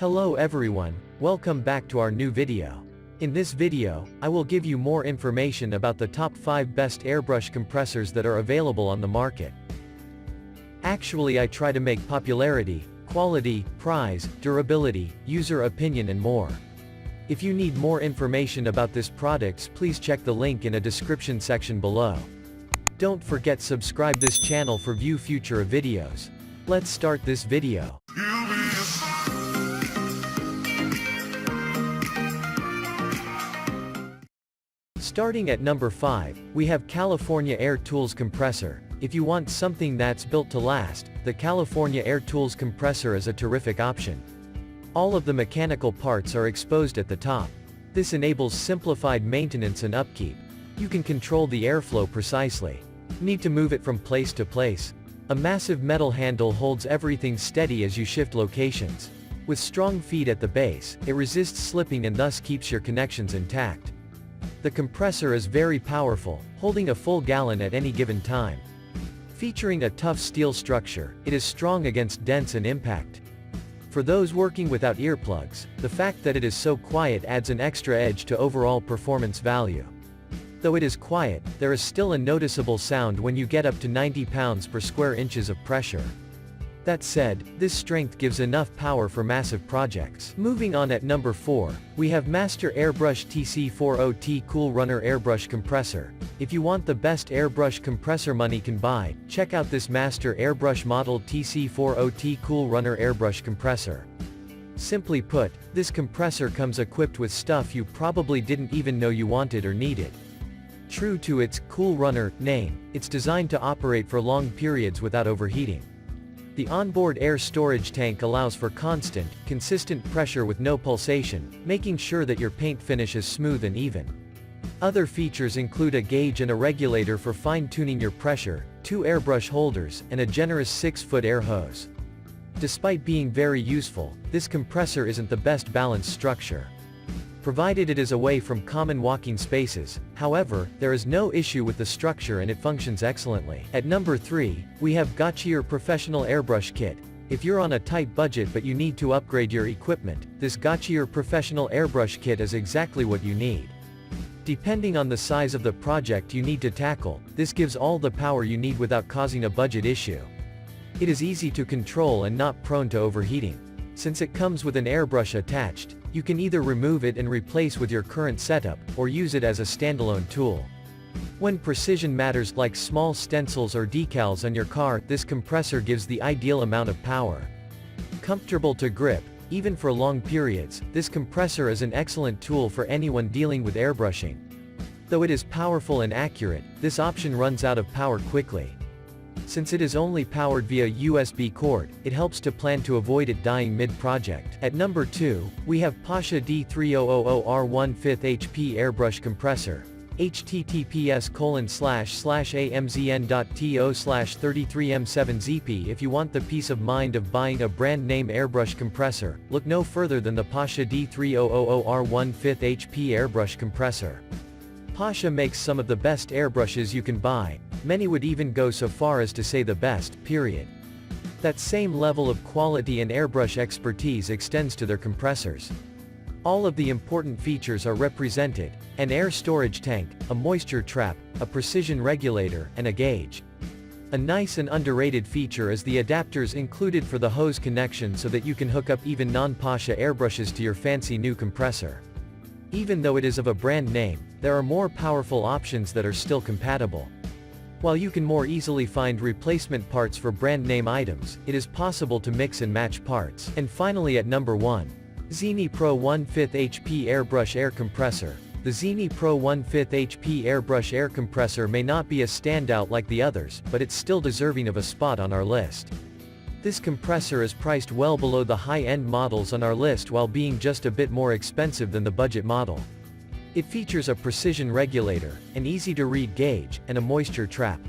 Hello everyone, welcome back to our new video. In this video, I will give you more information about the top 5 best airbrush compressors that are available on the market. Actually, I try to make popularity, quality, price, durability, user opinion and more. If you need more information about this products, please check the link in a description section below. Don't forget subscribe this channel for view future videos. Let's start this video. Starting at number 5, we have California Air Tools Compressor. If you want something that's built to last, the California Air Tools Compressor is a terrific option. All of the mechanical parts are exposed at the top. This enables simplified maintenance and upkeep. You can control the airflow precisely. Need to move it from place to place? A massive metal handle holds everything steady as you shift locations. With strong feet at the base, it resists slipping and thus keeps your connections intact. The compressor is very powerful, holding a full gallon at any given time. Featuring a tough steel structure, it is strong against dents and impact. For those working without earplugs, the fact that it is so quiet adds an extra edge to overall performance value. Though it is quiet, there is still a noticeable sound when you get up to 90 pounds per square inches of pressure. That said, this strength gives enough power for massive projects. Moving on at number 4, we have Master Airbrush TC40T Cool Runner Airbrush Compressor. If you want the best airbrush compressor money can buy, check out this Master Airbrush Model TC40T Cool Runner Airbrush Compressor. Simply put, this compressor comes equipped with stuff you probably didn't even know you wanted or needed. True to its Cool Runner name, it's designed to operate for long periods without overheating. The onboard air storage tank allows for constant, consistent pressure with no pulsation, making sure that your paint finish is smooth and even. Other features include a gauge and a regulator for fine-tuning your pressure, 2 airbrush holders, and a generous 6-foot air hose. Despite being very useful, this compressor isn't the best balanced structure. Provided it is away from common walking spaces, however, there is no issue with the structure and it functions excellently. At number 3, we have Gocheer Professional Airbrush Kit. If you're on a tight budget but you need to upgrade your equipment, this Gocheer Professional Airbrush Kit is exactly what you need. Depending on the size of the project you need to tackle, this gives all the power you need without causing a budget issue. It is easy to control and not prone to overheating. Since it comes with an airbrush attached, you can either remove it and replace with your current setup, or use it as a standalone tool. When precision matters like small stencils or decals on your car, this compressor gives the ideal amount of power. Comfortable to grip, even for long periods, this compressor is an excellent tool for anyone dealing with airbrushing. Though it is powerful and accurate, this option runs out of power quickly. Since it is only powered via USB cord, it helps to plan to avoid it dying mid-project. At number 2, we have Paasche D3000R1/5 HP Airbrush Compressor. https://amzn.to/33m7zp. If you want the peace of mind of buying a brand name airbrush compressor, look no further than the Paasche D3000R1/5 HP Airbrush Compressor. Paasche makes some of the best airbrushes you can buy. Many would even go so far as to say the best, period. That same level of quality and airbrush expertise extends to their compressors. All of the important features are represented: an air storage tank, a moisture trap, a precision regulator, and a gauge. A nice and underrated feature is the adapters included for the hose connection so that you can hook up even non-Paasche airbrushes to your fancy new compressor. Even though it is of a brand name, there are more powerful options that are still compatible. While you can more easily find replacement parts for brand name items, it is possible to mix and match parts. And finally at number 1. Zeny Pro 1/5 HP Airbrush Air Compressor. The Zeny Pro 1/5 HP Airbrush Air Compressor may not be a standout like the others, but it's still deserving of a spot on our list. This compressor is priced well below the high-end models on our list while being just a bit more expensive than the budget model. It features a precision regulator, an easy-to-read gauge, and a moisture trap.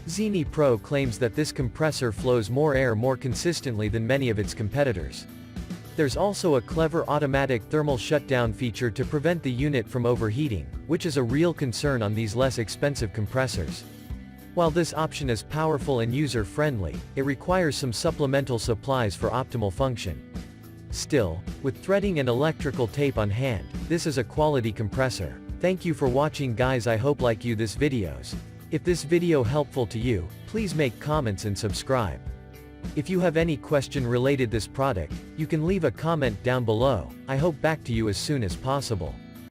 Zeny Pro claims that this compressor flows more air more consistently than many of its competitors. There's also a clever automatic thermal shutdown feature to prevent the unit from overheating, which is a real concern on these less expensive compressors. While this option is powerful and user-friendly, it requires some supplemental supplies for optimal function. Still, with threading and electrical tape on hand, this is a quality compressor. Thank you for watching guys, I hope like you this videos. If this video helpful to you, please make comments and subscribe. If you have any question related this product, you can leave a comment down below. I hope back to you as soon as possible.